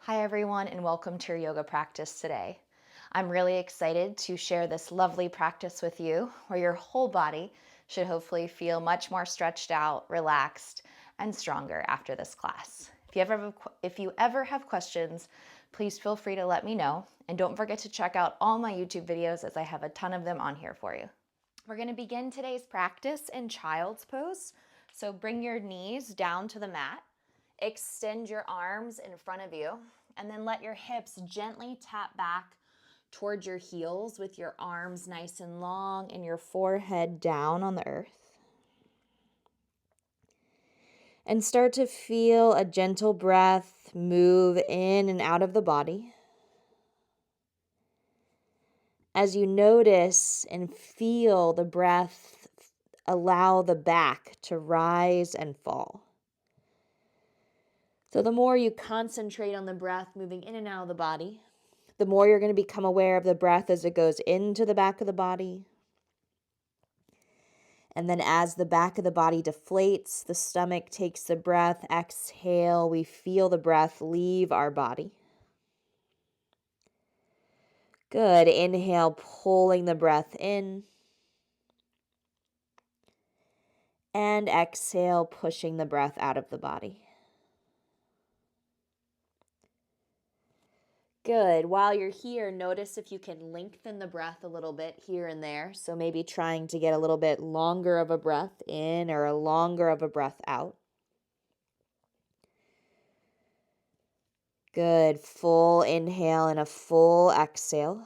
Hi everyone, and welcome to your yoga practice today. I'm really excited to share this lovely practice with you where your whole body should hopefully feel much more stretched out, relaxed, and stronger after this class. If you ever have questions, please feel free to let me know, and don't forget to check out all my YouTube videos as I have a ton of them on here for you. We're going to begin today's practice in child's pose. So bring your knees down to the mat. Extend your arms in front of you, and then let your hips gently tap back towards your heels with your arms nice and long and your forehead down on the earth. And start to feel a gentle breath move in and out of the body. As you notice and feel the breath, allow the back to rise and fall. So the more you concentrate on the breath moving in and out of the body, the more you're going to become aware of the breath as it goes into the back of the body. And then as the back of the body deflates, the stomach takes the breath, exhale, we feel the breath leave our body. Good. Inhale, pulling the breath in. And exhale, pushing the breath out of the body. Good. While you're here, notice if you can lengthen the breath a little bit here and there. So maybe trying to get a little bit longer of a breath in or a longer of a breath out. Good. Full inhale and a full exhale.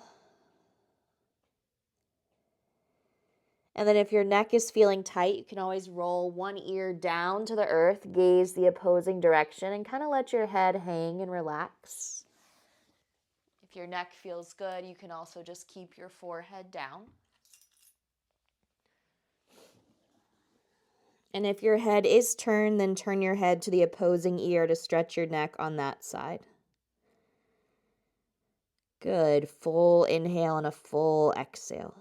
And then if your neck is feeling tight, you can always roll one ear down to the earth, gaze the opposing direction, and kind of let your head hang and relax. If your neck feels good, you can also just keep your forehead down. And if your head is turned, then turn your head to the opposing ear to stretch your neck on that side. Good. Full inhale and a full exhale.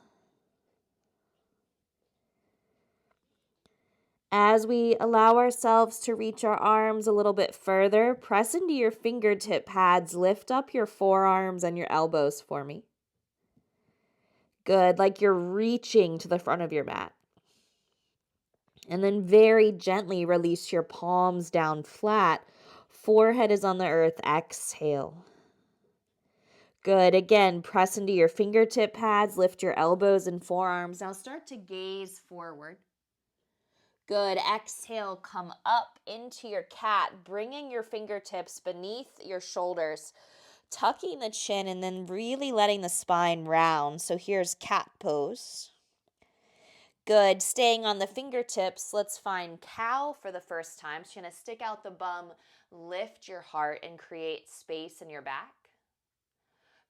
As we allow ourselves to reach our arms a little bit further, press into your fingertip pads, lift up your forearms and your elbows for me. Good, like you're reaching to the front of your mat. And then very gently release your palms down flat. Forehead is on the earth, exhale. Good, again, press into your fingertip pads, lift your elbows and forearms. Now start to gaze forward. Good. Exhale, come up into your cat, bringing your fingertips beneath your shoulders, tucking the chin, and then really letting the spine round. So here's cat pose. Good. Staying on the fingertips, let's find cow for the first time. So you're going to stick out the bum, lift your heart, and create space in your back.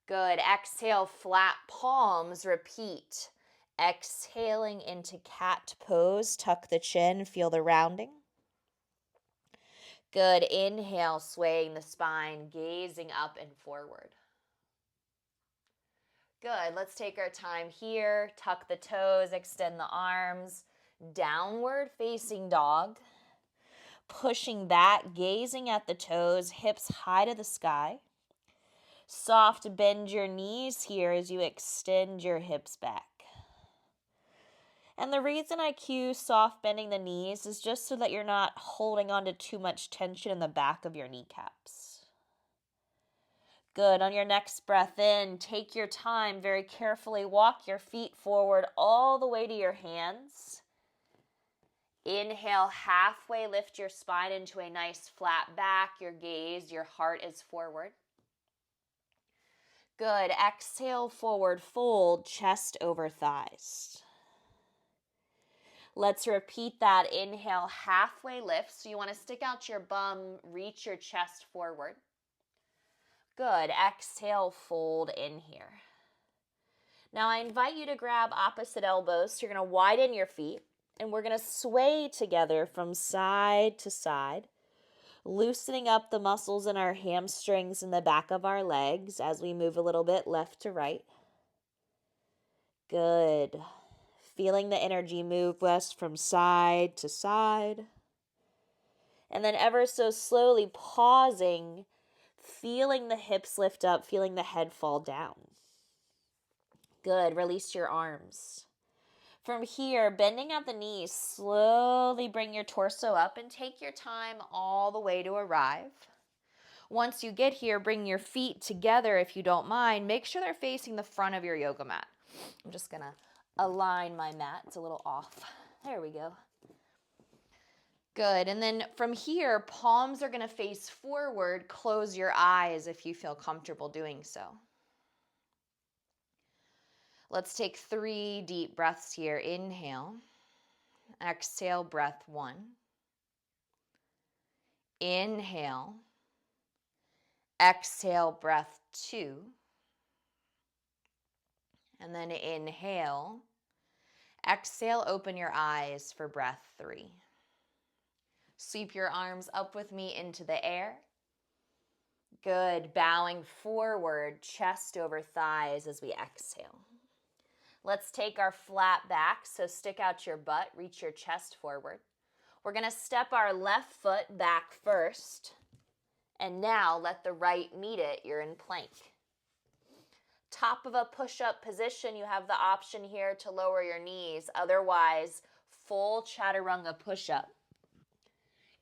Good. Exhale, flat palms, repeat. Exhaling into cat pose, tuck the chin, feel the rounding. Good. Inhale, swaying the spine, gazing up and forward. Good. Let's take our time here. Tuck the toes, extend the arms. Downward facing dog. Pushing back, gazing at the toes, hips high to the sky. Soft bend your knees here as you extend your hips back. And the reason I cue soft bending the knees is just so that you're not holding on to too much tension in the back of your kneecaps. Good. On your next breath in, take your time very carefully. Walk your feet forward all the way to your hands. Inhale, halfway lift your spine into a nice flat back. Your gaze, your heart is forward. Good. Exhale, forward fold, chest over thighs. Let's repeat that. Inhale, halfway lift. So you want to stick out your bum, reach your chest forward. Good. Exhale, fold in here. Now I invite you to grab opposite elbows. So you're going to widen your feet, and we're going to sway together from side to side, loosening up the muscles in our hamstrings and the back of our legs as we move a little bit left to right. Good. Feeling the energy move west from side to side. And then ever so slowly pausing, feeling the hips lift up, feeling the head fall down. Good. Release your arms. From here, bending at the knees, slowly bring your torso up and take your time all the way to arrive. Once you get here, bring your feet together if you don't mind. Make sure they're facing the front of your yoga mat. I'm just going to align my mat. It's a little off. There we go. Good. And then from here, palms are going to face forward. Close your eyes if you feel comfortable doing so. Let's take 3 deep breaths here. Inhale. Exhale, breath 1. Inhale. Exhale, breath 2. And then inhale. Exhale, open your eyes for breath 3. Sweep your arms up with me into the air. Good. Bowing forward, chest over thighs as we exhale. Let's take our flat back, so stick out your butt, reach your chest forward. We're going to step our left foot back first, and now let the right meet it. You're in plank. Top of a push-up position, you have the option here to lower your knees. Otherwise, full chaturanga push-up.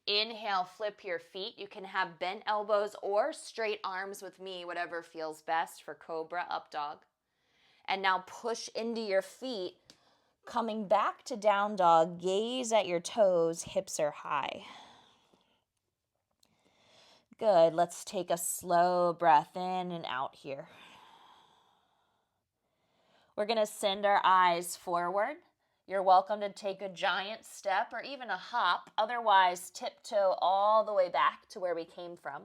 Inhale, flip your feet. You can have bent elbows or straight arms with me, whatever feels best for cobra, up dog. And now push into your feet. Coming back to down dog, gaze at your toes, hips are high. Good. Let's take a slow breath in and out here. We're going to send our eyes forward. You're welcome to take a giant step or even a hop. Otherwise, tiptoe all the way back to where we came from.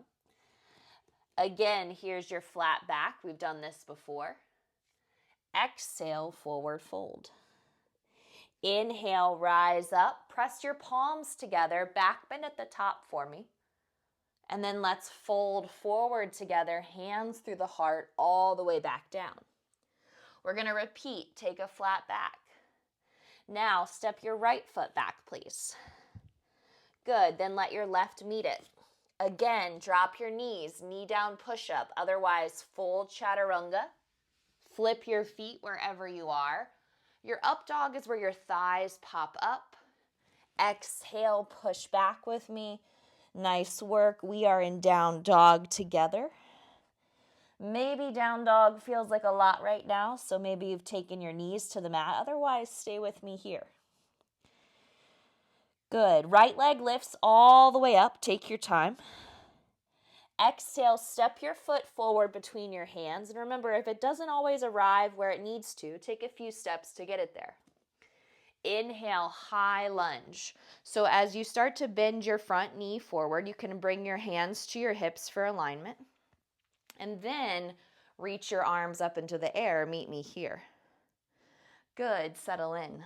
Again, here's your flat back. We've done this before. Exhale, forward fold. Inhale, rise up. Press your palms together. Back bend at the top for me. And then let's fold forward together, hands through the heart, all the way back down. We're going to repeat. Take a flat back. Now, step your right foot back, please. Good. Then let your left meet it. Again, drop your knees, knee down push-up. Otherwise, full chaturanga. Flip your feet wherever you are. Your up dog is where your thighs pop up. Exhale, push back with me. Nice work. We are in down dog together. Maybe down dog feels like a lot right now, so maybe you've taken your knees to the mat. Otherwise, stay with me here. Good. Right leg lifts all the way up. Take your time. Exhale, step your foot forward between your hands. And remember, if it doesn't always arrive where it needs to, take a few steps to get it there. Inhale, high lunge. So as you start to bend your front knee forward, you can bring your hands to your hips for alignment. And then reach your arms up into the air. Meet me here. Good. Settle in.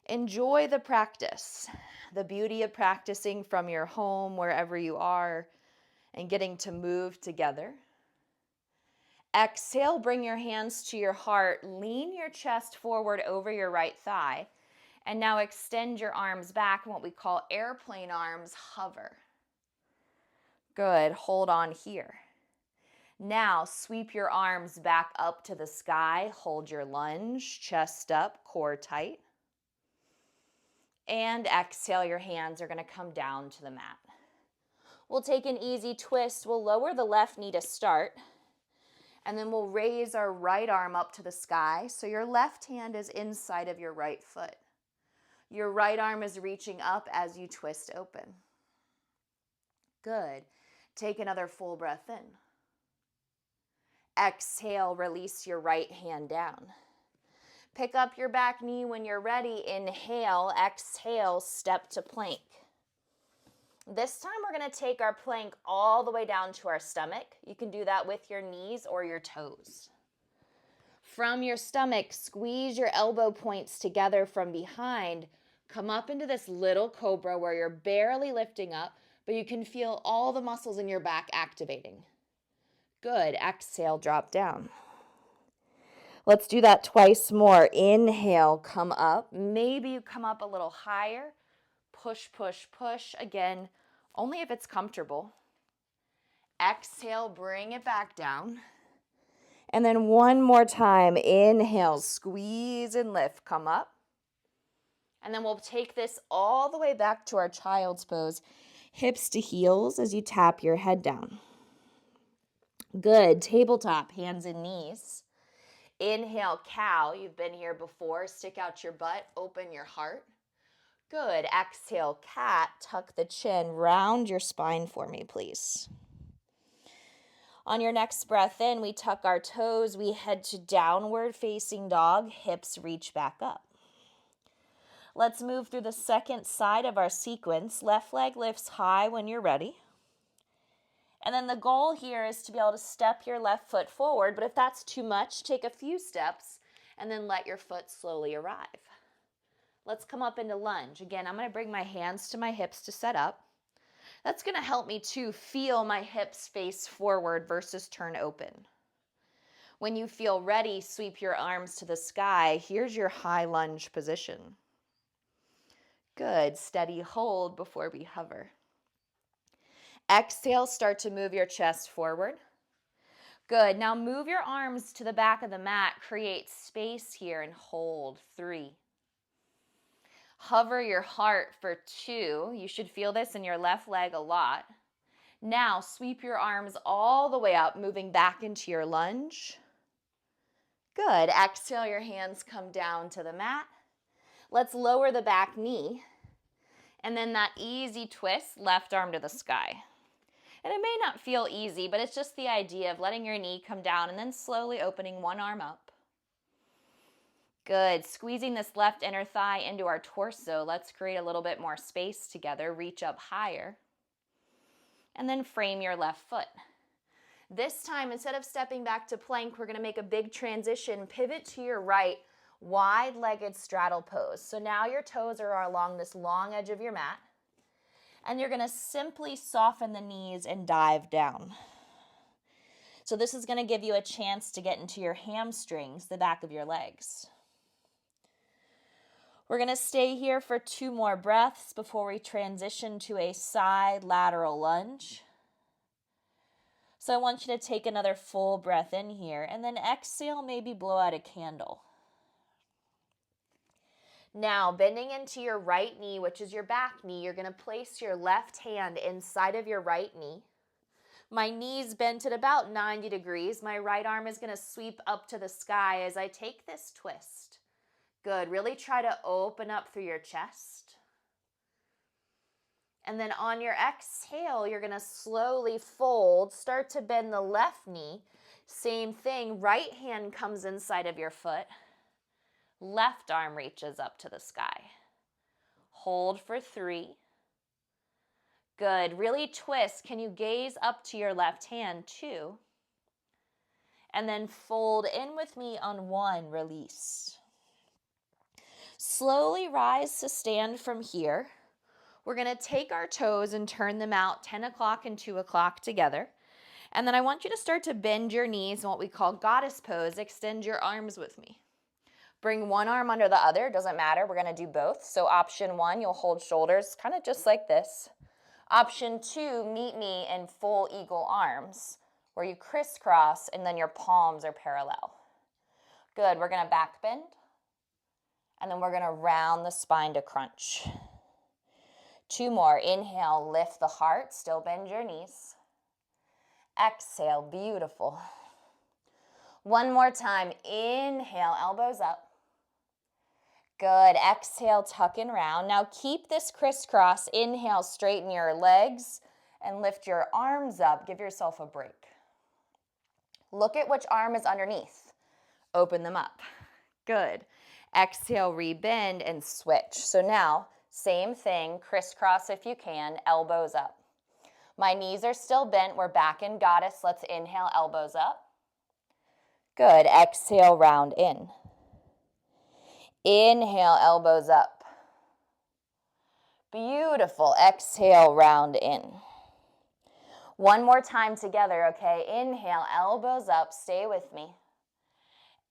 Enjoy the practice. The beauty of practicing from your home, wherever you are, and getting to move together. Exhale, bring your hands to your heart. Lean your chest forward over your right thigh. And now extend your arms back in what we call airplane arms, hover. Good. Hold on here. Now sweep your arms back up to the sky. Hold your lunge, chest up, core tight. And exhale, your hands are going to come down to the mat. We'll take an easy twist. We'll lower the left knee to start. And then we'll raise our right arm up to the sky. So your left hand is inside of your right foot. Your right arm is reaching up as you twist open. Good. Take another full breath in. Exhale, release your right hand down. Pick up your back knee when you're ready. Inhale, exhale, step to plank. This time we're going to take our plank all the way down to our stomach. You can do that with your knees or your toes. From your stomach, squeeze your elbow points together from behind. Come up into this little cobra where you're barely lifting up, but you can feel all the muscles in your back activating. Good. Exhale, drop down. Let's do that twice more. Inhale, come up. Maybe you come up a little higher. Push, push, push. Again, only if it's comfortable. Exhale, bring it back down. And then one more time, inhale, squeeze and lift, come up. And then we'll take this all the way back to our child's pose, hips to heels as you tap your head down. Good, tabletop, hands and knees. Inhale, cow, you've been here before, stick out your butt, open your heart. Good, exhale, cat, tuck the chin, round your spine for me, please. On your next breath in, we tuck our toes, we head to downward facing dog, hips reach back up. Let's move through the second side of our sequence. Left leg lifts high when you're ready. And then the goal here is to be able to step your left foot forward, but if that's too much, take a few steps and then let your foot slowly arrive. Let's come up into lunge. Again, I'm going to bring my hands to my hips to set up. That's going to help me to feel my hips face forward versus turn open. When you feel ready, sweep your arms to the sky. Here's your high lunge position. Good, steady hold before we hover. Exhale, start to move your chest forward. Good, now move your arms to the back of the mat. Create space here and hold. 3. Hover your heart for 2. You should feel this in your left leg a lot. Now sweep your arms all the way up, moving back into your lunge. Good. Exhale, your hands come down to the mat. Let's lower the back knee. And then that easy twist, left arm to the sky. And it may not feel easy, but it's just the idea of letting your knee come down and then slowly opening one arm up. Good. Squeezing this left inner thigh into our torso. Let's create a little bit more space together. Reach up higher. And then frame your left foot. This time, instead of stepping back to plank, we're going to make a big transition. Pivot to your right, wide-legged straddle pose. So now your toes are along this long edge of your mat. And you're going to simply soften the knees and dive down. So this is going to give you a chance to get into your hamstrings, the back of your legs. We're going to stay here for 2 more breaths before we transition to a side lateral lunge. So I want you to take another full breath in here and then exhale, maybe blow out a candle. Now, bending into your right knee, which is your back knee, you're going to place your left hand inside of your right knee. My knee's bent at about 90 degrees. My right arm is going to sweep up to the sky as I take this twist. Good. Really try to open up through your chest. And then on your exhale, you're going to slowly fold. Start to bend the left knee. Same thing. Right hand comes inside of your foot. Left arm reaches up to the sky. Hold for 3. Good. Really twist. Can you gaze up to your left hand? 2. And then fold in with me on 1. Release. Slowly rise to stand from here. We're going to take our toes and turn them out 10 o'clock and 2 o'clock together. And then I want you to start to bend your knees in what we call goddess pose. Extend your arms with me. Bring one arm under the other. Doesn't matter. We're going to do both. So option 1, you'll hold shoulders kind of just like this. Option 2, meet me in full eagle arms, where you crisscross and then your palms are parallel. Good. We're going to back bend. And then we're going to round the spine to crunch. 2 more. Inhale, lift the heart. Still bend your knees. Exhale. Beautiful. 1 more time. Inhale, elbows up. Good. Exhale, tuck and round. Now keep this crisscross. Inhale, straighten your legs and lift your arms up. Give yourself a break. Look at which arm is underneath. Open them up. Good. Exhale, rebend and switch. So now, same thing, crisscross if you can, elbows up. My knees are still bent. We're back in goddess. Let's inhale, elbows up. Good. Exhale, round in. Inhale, elbows up. Beautiful. Exhale, round in. 1 more time together, okay? Inhale, elbows up. Stay with me.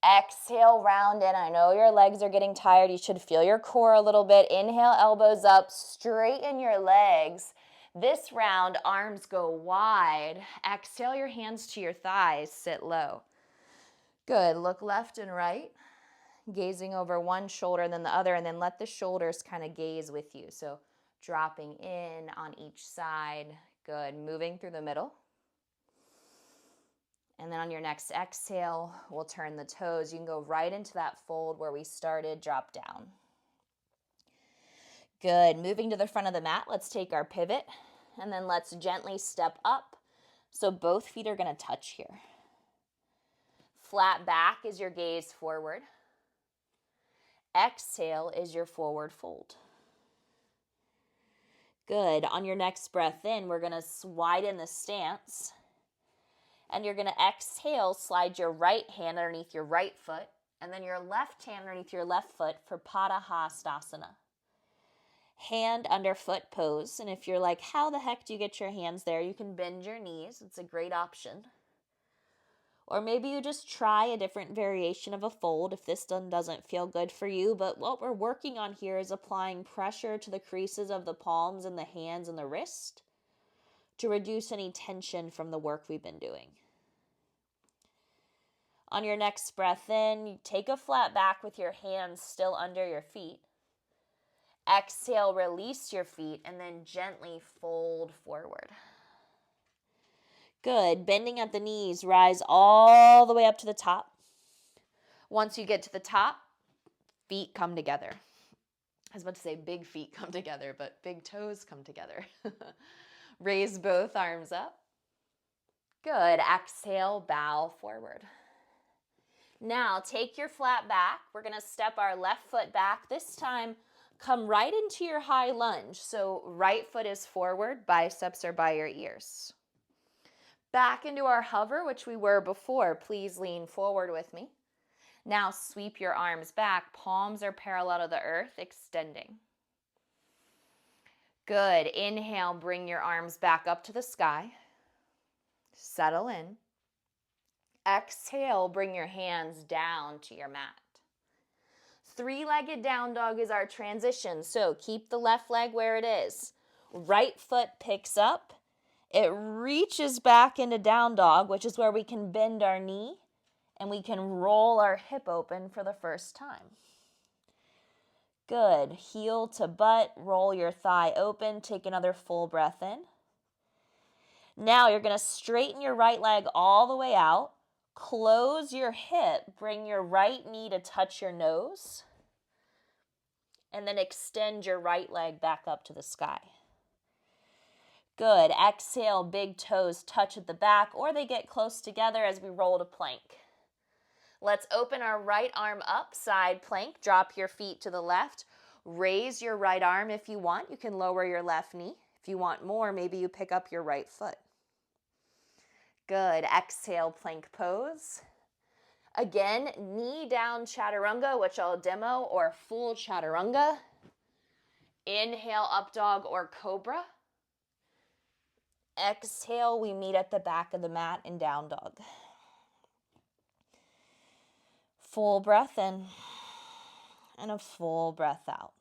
Exhale, round in. I know your legs are getting tired. You should feel your core a little bit. Inhale, elbows up. Straighten your legs. This round, arms go wide. Exhale your hands to your thighs, sit low. Good, look left and right, gazing over one shoulder and then the other, and then let the shoulders kind of gaze with you. So dropping in on each side. Good, moving through the middle. And then on your next exhale, we'll turn the toes. You can go right into that fold where we started, drop down. Good, moving to the front of the mat, let's take our pivot, and then let's gently step up. So both feet are gonna touch here. Flat back is your gaze forward. Exhale is your forward fold. Good, on your next breath in, we're gonna widen the stance. And you're gonna exhale, slide your right hand underneath your right foot, and then your left hand underneath your left foot for Padahastasana. Hand under foot pose, and if you're like, how the heck do you get your hands there? You can bend your knees, it's a great option. Or maybe you just try a different variation of a fold if this one doesn't feel good for you, but what we're working on here is applying pressure to the creases of the palms and the hands and the wrist to reduce any tension from the work we've been doing. On your next breath in, you take a flat back with your hands still under your feet. Exhale, release your feet, and then gently fold forward. Good, bending at the knees, rise all the way up to the top. Once you get to the top, feet come together. I was about to say big feet come together, but big toes come together. Raise both arms up. Good, exhale, bow forward. Now take your flat back. We're gonna step our left foot back. This time, come right into your high lunge. So right foot is forward, biceps are by your ears. Back into our hover, which we were before. Please lean forward with me. Now sweep your arms back. Palms are parallel to the earth, extending. Good. Inhale, bring your arms back up to the sky. Settle in. Exhale, bring your hands down to your mat. Three-legged down dog is our transition, so keep the left leg where it is. Right foot picks up. It reaches back into down dog, which is where we can bend our knee and we can roll our hip open for the first time. Good. Heel to butt, roll your thigh open, take another full breath in. Now you're going to straighten your right leg all the way out. Close your hip, bring your right knee to touch your nose, and then extend your right leg back up to the sky. Good. Exhale, big toes touch at the back, or they get close together as we roll to plank. Let's open our right arm up, side plank. Drop your feet to the left. Raise your right arm if you want. You can lower your left knee. If you want more, maybe you pick up your right foot. Good. Exhale, plank pose. Again, knee down chaturanga, which I'll demo, or full chaturanga. Inhale, up dog or cobra. Exhale, we meet at the back of the mat in down dog. Full breath in and a full breath out.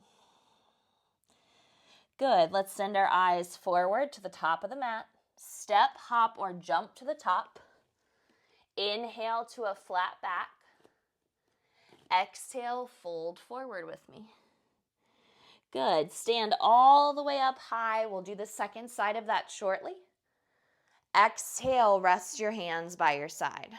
Good. Let's send our eyes forward to the top of the mat. Step, hop, or jump to the top. Inhale to a flat back. Exhale, fold forward with me. Good. Stand all the way up high. We'll do the second side of that shortly. Exhale, rest your hands by your side.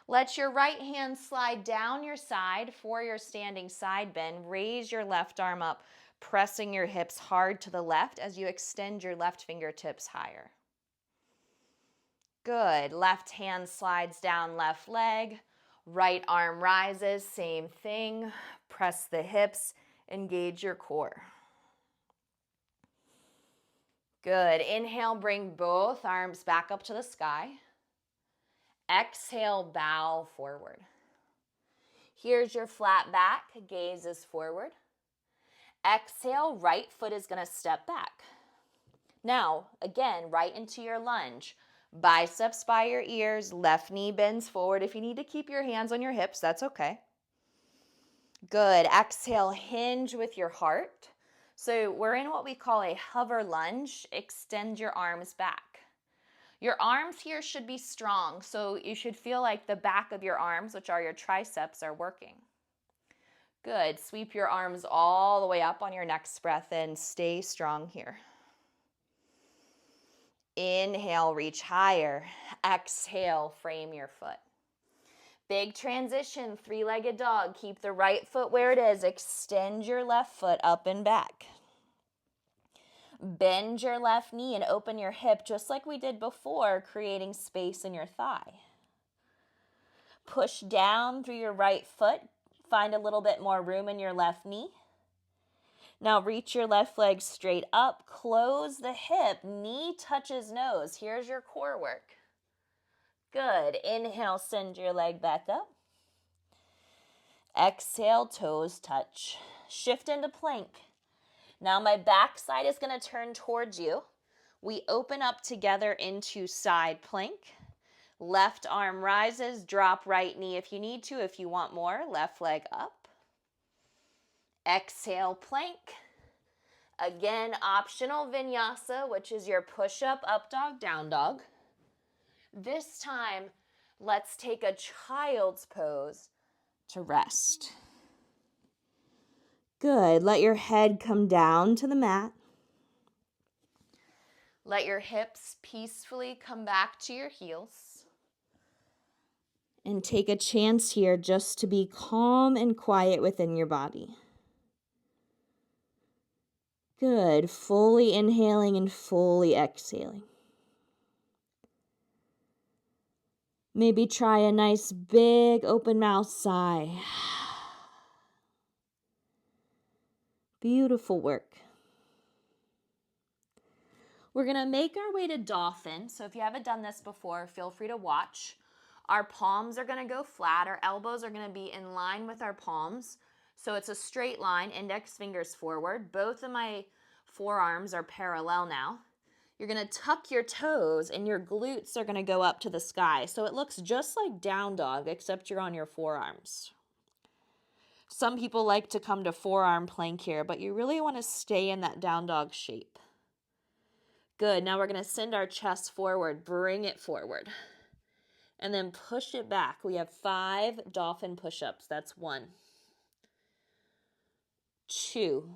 Let your right hand slide down your side for your standing side bend. Raise your left arm up, pressing your hips hard to the left as you extend your left fingertips higher. Good. Left hand slides down left leg. Right arm rises, same thing. Press the hips, engage your core. Good. Inhale, bring both arms back up to the sky. Exhale, bow forward. Here's your flat back, gaze is forward. Exhale, right foot is going to step back. Now, again, right into your lunge. Biceps by your ears, left knee bends forward. If you need to keep your hands on your hips, that's okay. Good. Exhale, hinge with your heart. So we're in what we call a hover lunge. Extend your arms back. Your arms here should be strong, so you should feel like the back of your arms, which are your triceps, are working. Good. Sweep your arms all the way up on your next breath in. Stay strong here. Inhale, reach higher. Exhale, frame your foot. Big transition, three-legged dog. Keep the right foot where it is. Extend your left foot up and back. Bend your left knee and open your hip just like we did before, creating space in your thigh. Push down through your right foot. Find a little bit more room in your left knee. Now reach your left leg straight up. Close the hip. Knee touches nose. Here's your core work. Good. Inhale, send your leg back up. Exhale, toes touch. Shift into plank. Now my back side is going to turn towards you. We open up together into side plank. Left arm rises, drop right knee if you need to. If you want more, left leg up. Exhale, plank. Again, optional vinyasa, which is your push-up, up dog, down dog. This time, let's take a child's pose to rest. Good. Let your head come down to the mat. Let your hips peacefully come back to your heels. And take a chance here just to be calm and quiet within your body. Good. Fully inhaling and fully exhaling. Maybe try a nice big open mouth sigh. Beautiful work. We're going to make our way to Dolphin. So if you haven't done this before, feel free to watch. Our palms are going to go flat. Our elbows are going to be in line with our palms. So it's a straight line, index fingers forward. Both of my forearms are parallel now. You're going to tuck your toes and your glutes are going to go up to the sky. So it looks just like down dog, except you're on your forearms. Some people like to come to forearm plank here, but you really want to stay in that down dog shape. Good. Now we're going to send our chest forward. Bring it forward. And then push it back. We have 5 dolphin push-ups. That's 1, 2,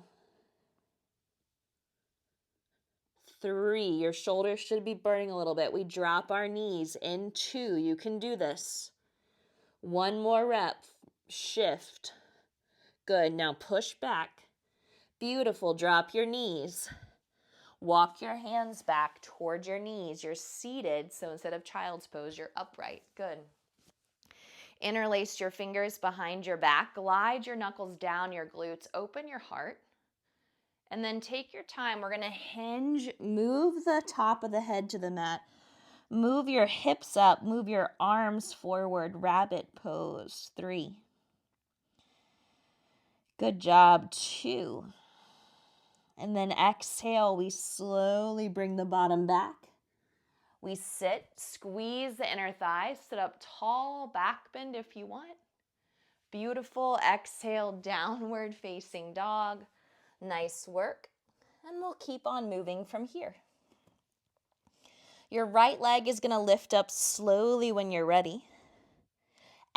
3. Your shoulders should be burning a little bit. We drop our knees in 2. You can do this. 1 more rep. Shift. Good. Now push back. Beautiful. Drop your knees. Walk your hands back towards your knees. You're seated, so instead of child's pose, you're upright. Good. Interlace your fingers behind your back. Glide your knuckles down your glutes. Open your heart. And then take your time. We're going to hinge. Move the top of the head to the mat. Move your hips up. Move your arms forward. Rabbit pose. 3. Good job. 2. And then exhale, we slowly bring the bottom back. We sit, squeeze the inner thighs, sit up tall, back bend if you want. Beautiful. Exhale, downward facing dog. Nice work. And we'll keep on moving from here. Your right leg is going to lift up slowly when you're ready.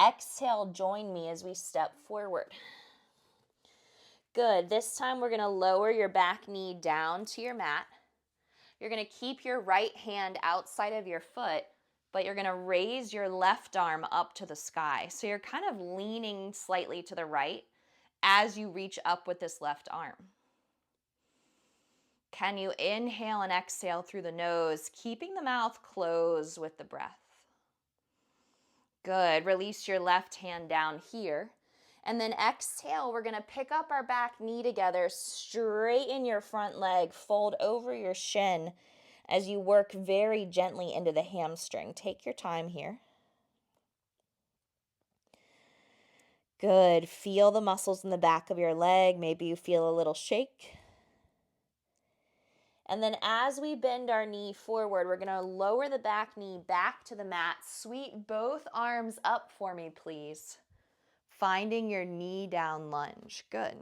Exhale, join me as we step forward. Good. This time we're going to lower your back knee down to your mat. You're going to keep your right hand outside of your foot, but you're going to raise your left arm up to the sky. So you're kind of leaning slightly to the right as you reach up with this left arm. Can you inhale and exhale through the nose, keeping the mouth closed with the breath? Good. Release your left hand down here. And then exhale, we're going to pick up our back knee together, straighten your front leg, fold over your shin as you work very gently into the hamstring. Take your time here. Good. Feel the muscles in the back of your leg. Maybe you feel a little shake. And then as we bend our knee forward, we're going to lower the back knee back to the mat. Sweep both arms up for me, please. Finding your knee down lunge. Good.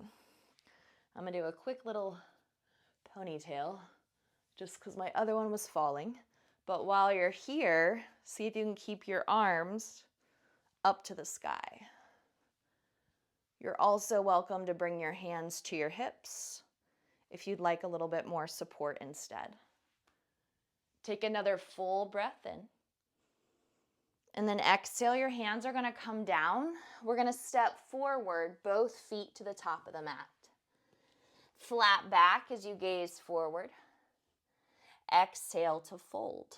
I'm going to do a quick little ponytail just because my other one was falling. But while you're here, see if you can keep your arms up to the sky. You're also welcome to bring your hands to your hips if you'd like a little bit more support instead. Take another full breath in. And then exhale, your hands are going to come down. We're going to step forward, both feet to the top of the mat. Flat back as you gaze forward. Exhale to fold.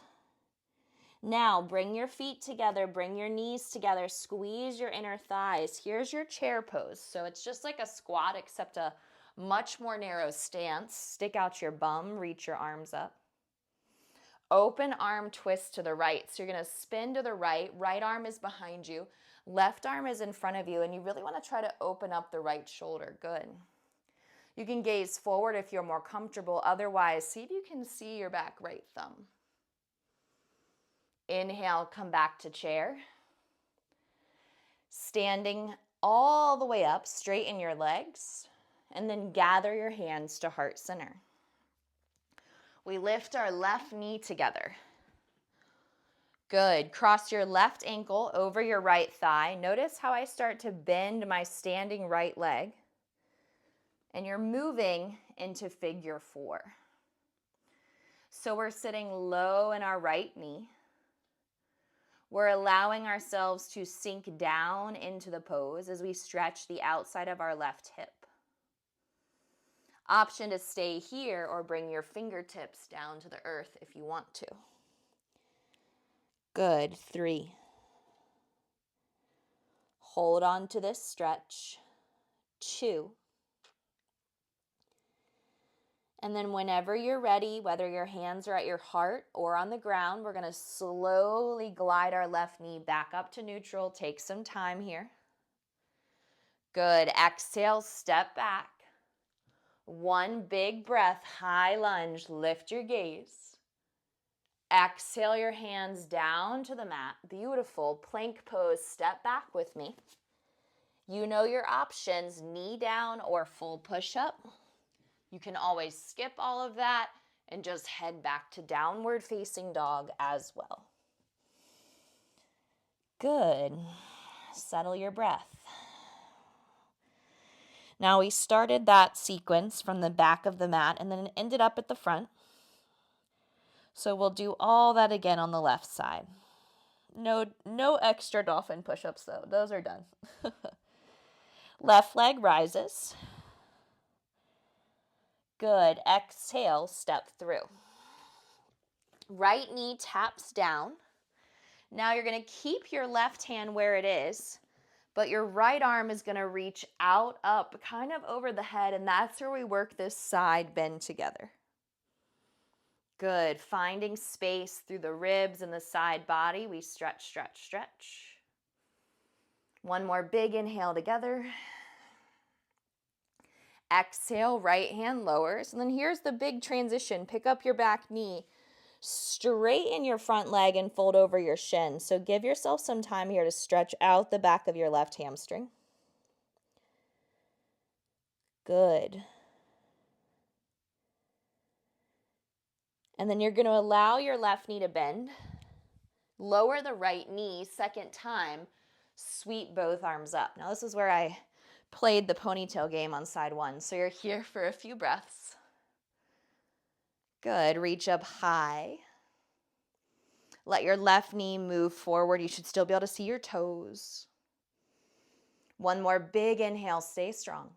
Now, bring your feet together, bring your knees together, squeeze your inner thighs. Here's your chair pose. So it's just like a squat, except a much more narrow stance. Stick out your bum, reach your arms up. Open arm twist to the right. So you're going to spin to the right. Right arm is behind you. Left arm is in front of you. And you really want to try to open up the right shoulder. Good. You can gaze forward if you're more comfortable. Otherwise, see if you can see your back right thumb. Inhale, come back to chair. Standing all the way up, straighten your legs. And then gather your hands to heart center. We lift our left knee together. Good. Cross your left ankle over your right thigh. Notice how I start to bend my standing right leg. And you're moving into figure 4. So we're sitting low in our right knee. We're allowing ourselves to sink down into the pose as we stretch the outside of our left hip. Option to stay here or bring your fingertips down to the earth if you want to. Good. 3. Hold on to this stretch. 2. And then whenever you're ready, whether your hands are at your heart or on the ground, we're going to slowly glide our left knee back up to neutral. Take some time here. Good. Exhale, step back. One big breath, high lunge, lift your gaze. Exhale your hands down to the mat. Beautiful. Plank pose, step back with me. You know your options, knee down or full push-up. You can always skip all of that and just head back to downward facing dog as well. Good. Settle your breath. Now we started that sequence from the back of the mat and then it ended up at the front. So we'll do all that again on the left side. No extra dolphin push-ups though. Those are done. Left leg rises. Good. Exhale, step through. Right knee taps down. Now you're going to keep your left hand where it is, but your right arm is going to reach out, up, kind of over the head, and that's where we work this side bend together. Good. Finding space through the ribs and the side body. We stretch, stretch, stretch. One more big inhale together. Exhale, right hand lowers. And then here's the big transition. Pick up your back knee. Straighten your front leg and fold over your shin. So give yourself some time here to stretch out the back of your left hamstring. Good. And then you're going to allow your left knee to bend. Lower the right knee, second time. Sweep both arms up. Now this is where I played the ponytail game on side 1. So you're here for a few breaths. Good. Reach up high. Let your left knee move forward. You should still be able to see your toes. One more big inhale. Stay strong.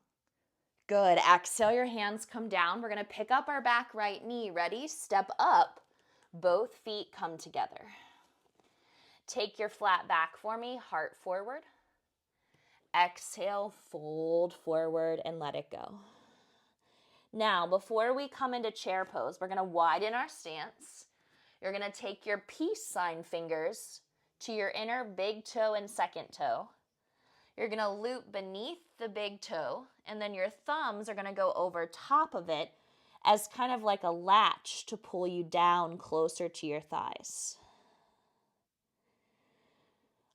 Good. Exhale, your hands come down. We're going to pick up our back right knee. Ready? Step up. Both feet come together. Take your flat back for me. Heart forward. Exhale, fold forward and let it go. Now, before we come into chair pose, we're going to widen our stance. You're going to take your peace sign fingers to your inner big toe and second toe. You're going to loop beneath the big toe, and then your thumbs are going to go over top of it as kind of like a latch to pull you down closer to your thighs.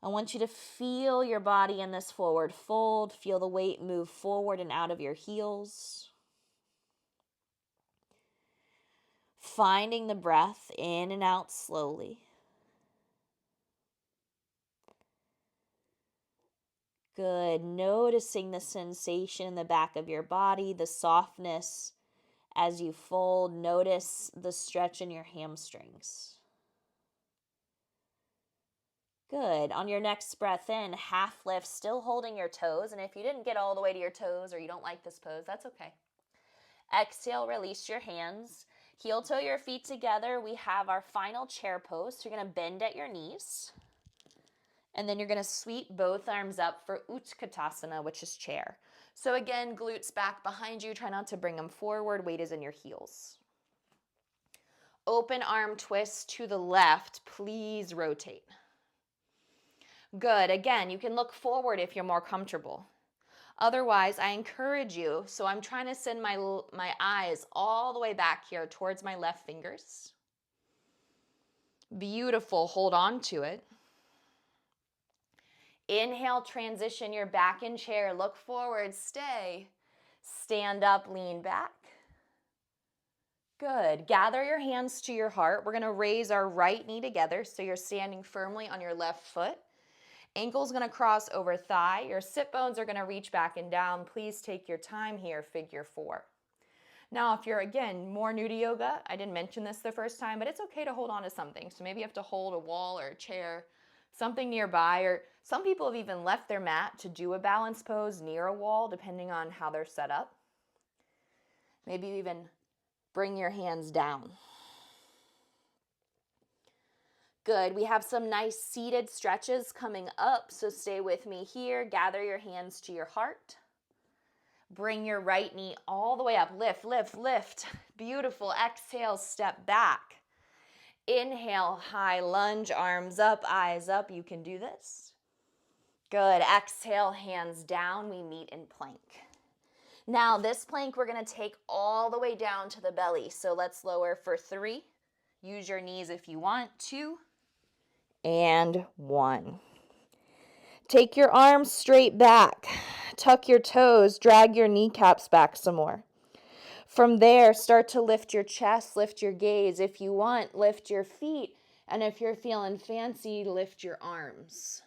I want you to feel your body in this forward fold. Feel the weight move forward and out of your heels. finding the breath in and out slowly. Good. Noticing the sensation in the back of your body, the softness as you fold. Notice the stretch in your hamstrings. Good. On your next breath in, half lift, still holding your toes. And if you didn't get all the way to your toes or you don't like this pose, that's okay. Exhale, release your hands. Heel toe your feet together. We have our final chair pose. So you're going to bend at your knees. And then you're going to sweep both arms up for Utkatasana, which is chair. So again, glutes back behind you. Try not to bring them forward. Weight is in your heels. Open arm twist to the left. Please rotate. Good. Again, you can look forward if you're more comfortable. Otherwise, I encourage you, so I'm trying to send my eyes all the way back here towards my left fingers. Beautiful. Hold on to it. Inhale, transition your back in chair. Look forward, stay. Stand up, lean back. Good. Gather your hands to your heart. We're going to raise our right knee together so you're standing firmly on your left foot. Ankle's going to cross over thigh. Your sit bones are going to reach back and down. Please take your time here, figure 4. Now, if you're, again, more new to yoga, I didn't mention this the first time, but it's okay to hold on to something. So maybe you have to hold a wall or a chair, something nearby, or some people have even left their mat to do a balance pose near a wall, depending on how they're set up. Maybe even bring your hands down. Good. We have some nice seated stretches coming up, so stay with me here. Gather your hands to your heart. Bring your right knee all the way up. Lift, lift, lift. Beautiful. Exhale, step back. Inhale, high lunge, arms up, eyes up. You can do this. Good. Exhale, hands down. We meet in plank. Now, this plank we're going to take all the way down to the belly. So let's lower for 3. Use your knees if you want. 2. And 1. Take your arms straight back. Tuck your toes. Drag your kneecaps back some more. From there, start to lift your chest, lift your gaze. If you want, lift your feet. And if you're feeling fancy, lift your arms.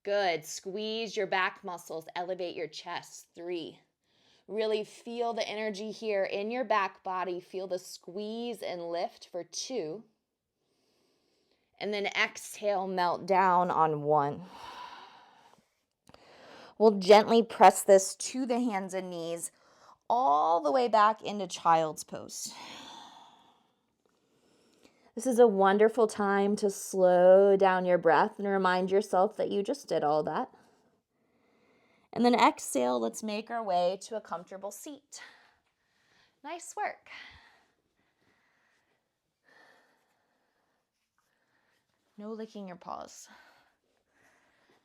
Good. Squeeze your back muscles. Elevate your chest. 3. Really feel the energy here in your back body. Feel the squeeze and lift for 2. And then exhale, melt down on 1. We'll gently press this to the hands and knees all the way back into child's pose. This is a wonderful time to slow down your breath and remind yourself that you just did all that. And then exhale, let's make our way to a comfortable seat. Nice work. No licking your paws.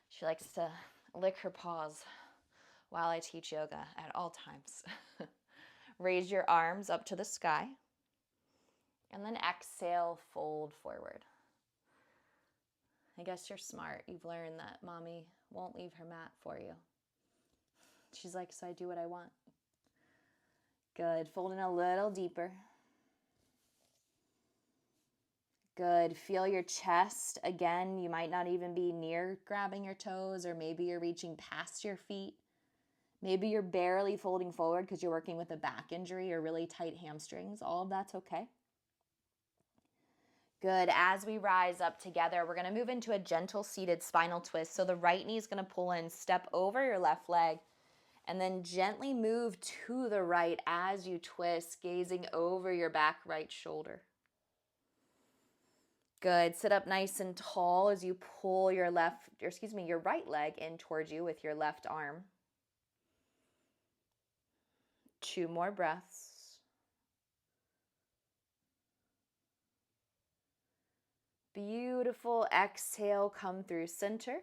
She likes to lick her paws while I teach yoga at all times. Raise your arms up to the sky. And then exhale, fold forward. I guess you're smart. You've learned that mommy won't leave her mat for you. She's like, so I do what I want. Good. Fold in a little deeper. Good. Feel your chest. Again, you might not even be near grabbing your toes, or maybe you're reaching past your feet. Maybe you're barely folding forward because you're working with a back injury or really tight hamstrings. All of that's okay. Good. As we rise up together, we're going to move into a gentle seated spinal twist. So the right knee is going to pull in, step over your left leg, and then gently move to the right as you twist, gazing over your back right shoulder. Good. Sit up nice and tall as you pull your your right leg in towards you with your left arm. 2 more breaths. Beautiful. Exhale, come through center.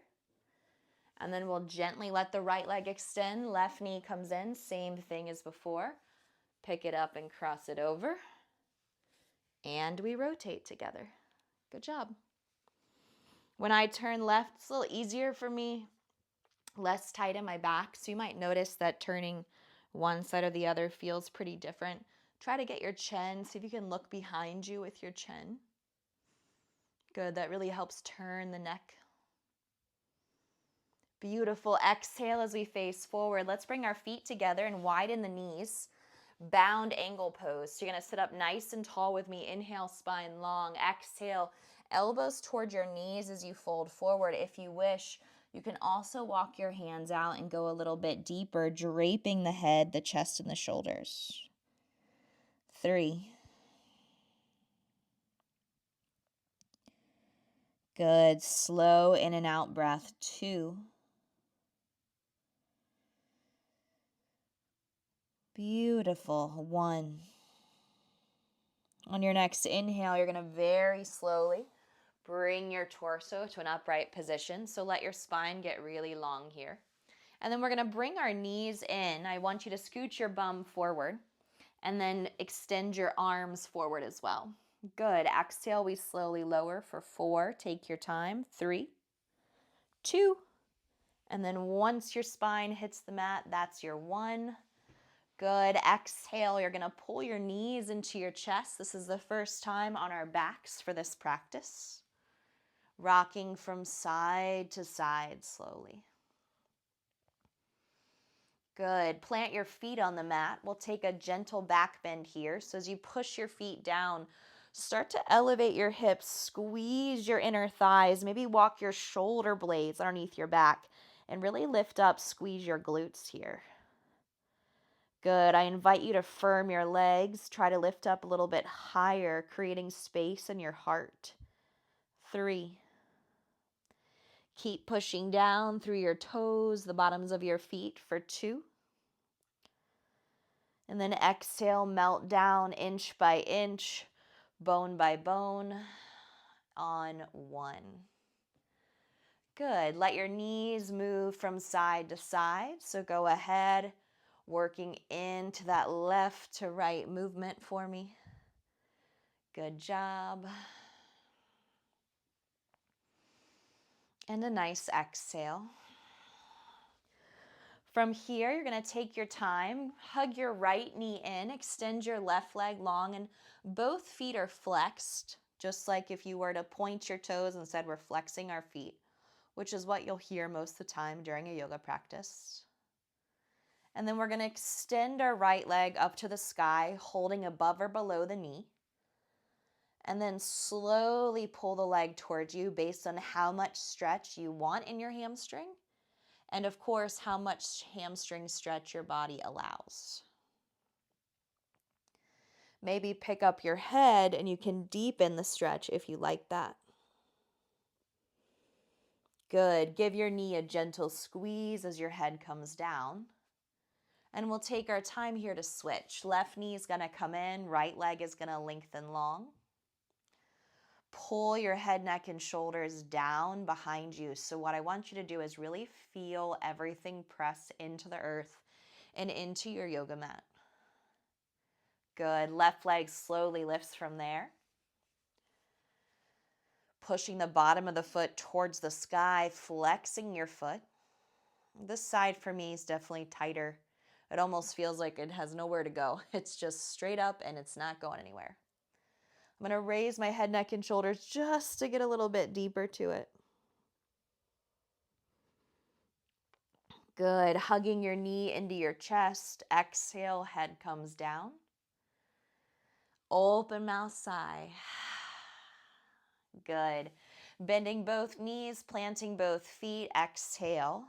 And then we'll gently let the right leg extend. Left knee comes in. Same thing as before. Pick it up and cross it over. And we rotate together. Good job. When I turn left, it's a little easier for me. Less tight in my back. So you might notice that turning one side or the other feels pretty different. Try to get your chin. See if you can look behind you with your chin. Good. That really helps turn the neck. Beautiful. Exhale as we face forward. Let's bring our feet together and widen the knees. Bound angle pose. So you're going to sit up nice and tall with me. Inhale, spine long. Exhale, elbows toward your knees as you fold forward. If you wish, you can also walk your hands out and go a little bit deeper, draping the head, the chest, and the shoulders. 3. Good. Slow in and out breath. 2. Beautiful. 1. On your next inhale, you're going to very slowly bring your torso to an upright position. So let your spine get really long here. And then we're going to bring our knees in. I want you to scoot your bum forward and then extend your arms forward as well. Good. Exhale, we slowly lower for 4. Take your time. 3, 2. And then once your spine hits the mat, that's your 1. Good. Exhale, you're going to pull your knees into your chest. This is the first time on our backs for this practice. Rocking from side to side slowly. Good. Plant your feet on the mat. We'll take a gentle back bend here. So as you push your feet down, start to elevate your hips, squeeze your inner thighs, maybe walk your shoulder blades underneath your back, and really lift up, squeeze your glutes here. Good. I invite you to firm your legs. Try to lift up a little bit higher, creating space in your heart. 3. Keep pushing down through your toes, the bottoms of your feet for 2. And then exhale, melt down inch by inch, bone by bone on 1. Good. Let your knees move from side to side. So go ahead, working into that left to right movement for me. Good job. And a nice exhale. From here, you're going to take your time, hug your right knee in, extend your left leg long, and both feet are flexed, just like if you were to point your toes and said we're flexing our feet, which is what you'll hear most of the time during a yoga practice. And then we're going to extend our right leg up to the sky, holding above or below the knee. And then slowly pull the leg towards you based on how much stretch you want in your hamstring. And of course, how much hamstring stretch your body allows. Maybe pick up your head and you can deepen the stretch if you like that. Good. Give your knee a gentle squeeze as your head comes down. And we'll take our time here to switch. Left knee is going to come in, right leg is going to lengthen long. Pull your head, neck, and shoulders down behind you. So what I want you to do is really feel everything press into the earth and into your yoga mat. Good. Left leg slowly lifts from there. Pushing the bottom of the foot towards the sky, flexing your foot. This side for me is definitely tighter. It almost feels like it has nowhere to go. It's just straight up and it's not going anywhere. I'm going to raise my head, neck, and shoulders just to get a little bit deeper to it. Good. Hugging your knee into your chest. Exhale, head comes down. Open mouth, sigh. Good. Bending both knees, planting both feet. Exhale.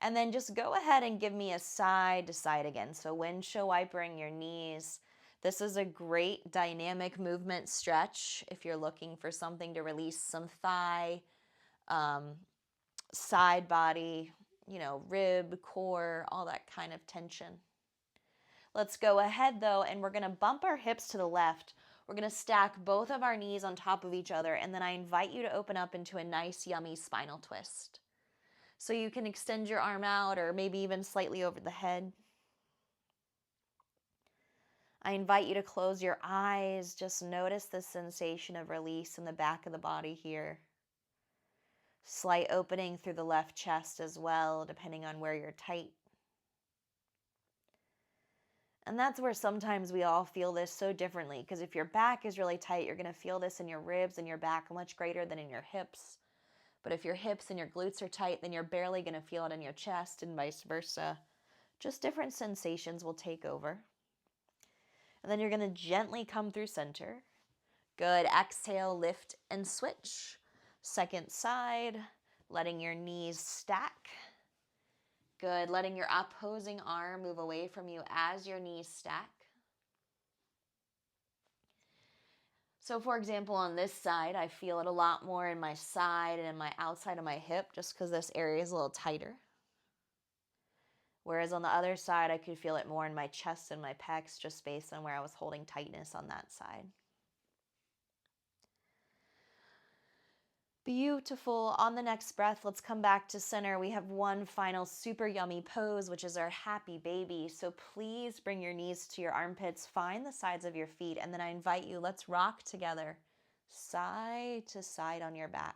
And then just go ahead and give me a side to side again. So windshield wipering your knees. This is a great dynamic movement stretch if you're looking for something to release some thigh, side body, rib, core, all that kind of tension. Let's go ahead though, and we're going to bump our hips to the left. We're going to stack both of our knees on top of each other, and then I invite you to open up into a nice, yummy spinal twist. So you can extend your arm out or maybe even slightly over the head. I invite you to close your eyes. Just notice the sensation of release in the back of the body here. Slight opening through the left chest as well, depending on where you're tight. And that's where sometimes we all feel this so differently, because if your back is really tight, you're going to feel this in your ribs and your back much greater than in your hips. But if your hips and your glutes are tight, then you're barely going to feel it in your chest, and vice versa. Just different sensations will take over. And then you're going to gently come through center. Good. Exhale, lift and switch. Second side, letting your knees stack. Good. Letting your opposing arm move away from you as your knees stack. So for example, on this side, I feel it a lot more in my side and in my outside of my hip, just because this area is a little tighter. Whereas on the other side, I could feel it more in my chest and my pecs, just based on where I was holding tightness on that side. Beautiful. On the next breath, let's come back to center. We have one final super yummy pose, which is our happy baby. So please bring your knees to your armpits, find the sides of your feet, and then I invite you, let's rock together, side to side on your back.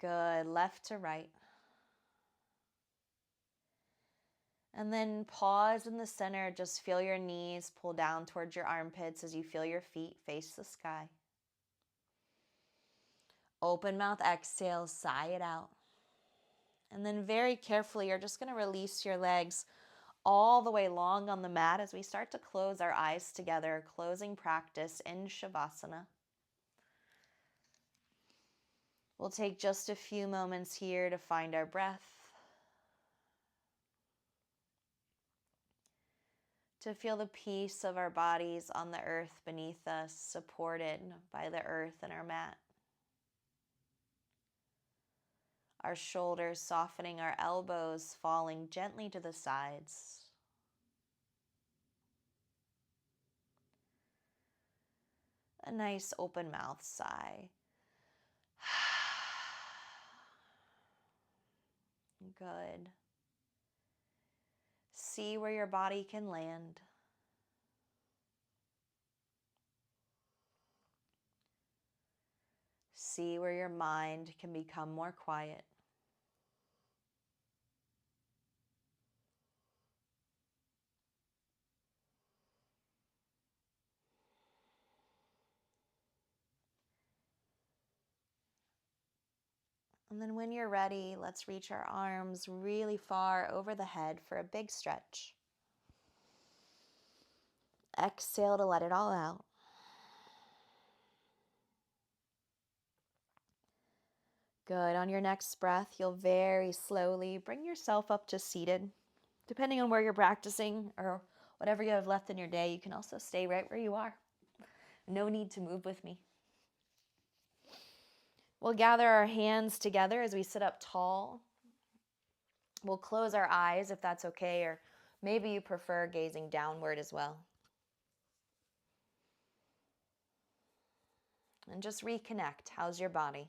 Good. Left to right. And then pause in the center. Just feel your knees pull down towards your armpits as you feel your feet face the sky. Open mouth, exhale, sigh it out. And then very carefully, you're just going to release your legs all the way long on the mat as we start to close our eyes together, closing practice in shavasana. We'll take just a few moments here to find our breath, to feel the peace of our bodies on the earth beneath us, supported by the earth and our mat. Our shoulders softening, our elbows falling gently to the sides. A nice open mouth sigh. Good. See where your body can land. See where your mind can become more quiet. And then when you're ready, let's reach our arms really far over the head for a big stretch. Exhale to let it all out. Good. On your next breath, you'll very slowly bring yourself up to seated. Depending on where you're practicing or whatever you have left in your day, you can also stay right where you are. No need to move with me. We'll gather our hands together as we sit up tall. We'll close our eyes if that's okay, or maybe you prefer gazing downward as well. And just reconnect. How's your body?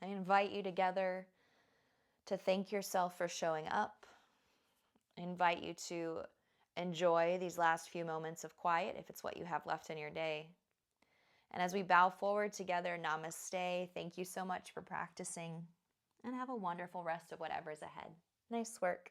I invite you together to thank yourself for showing up. I invite you to enjoy these last few moments of quiet if it's what you have left in your day. And as we bow forward together, namaste. Thank you so much for practicing, and have a wonderful rest of whatever's ahead. Nice work.